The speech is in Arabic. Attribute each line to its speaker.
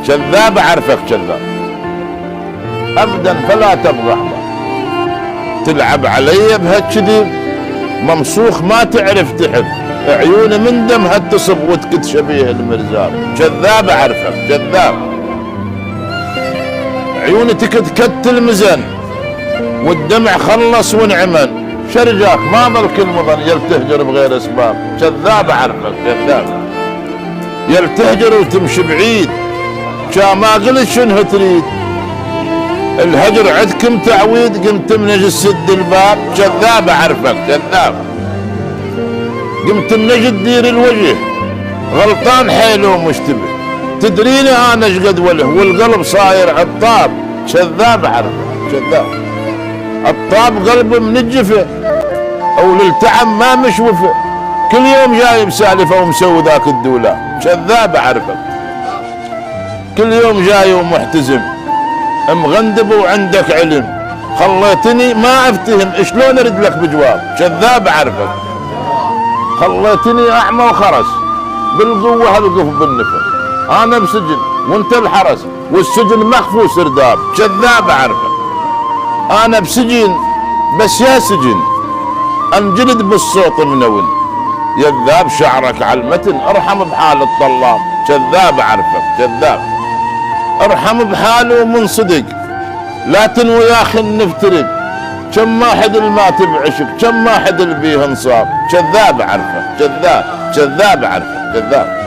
Speaker 1: كذاب اعرفك كذاب ابدا، فلا تفضح تلعب علي بهالكذب، ممسوخ ما تعرف تحب، عيوني من دمها تصب وتكت شبيه المرزاب، كذاب اعرفك كذاب، عيوني تكت كت المزن والدمع خلص وانعمل، شرجاك ما ظل كل مظن يل تهجر بغير اسباب، كذاب اعرفك كذاب، يل تهجر وتمشي بعيد ما قلت شنو تريد، الهجر عندكم تعويد قمت منجي سد الباب، كذاب اعرفك كذاب، قمت منجي تدير الوجه غلطان حيل ومشتبه، تدريني انا ايش قد وله والقلب صاير عطاب، كذاب اعرفك كذاب، الطاب قلبه من الجفه او للتعب ما مشوفه، كل يوم جايب سالفه ومسوي ذاك الدولاب، كذاب اعرفك، كل يوم جاي ومحتزم مغندب وعندك علم، خليتني ما افتهم شلون ارد لك بجواب، كذاب اعرفك، خليتني اعمى وخرس بالقوه هلقف بالنفس، انا بسجن وانت الحرس والسجن مخفو سرداب، كذاب اعرفك، انا بسجن بس يا سجن انجلد بالصوت منون، يذاب شعرك على المتن ارحم بحال الطلاب، كذاب اعرفك كذاب، ارحم بحاله ومن صدق لا تنوي يا اخي نفترق، كم واحد المات بعشق كم واحد البيه انصاب، كذاب اعرفك كذاب كذاب اعرفك كذاب.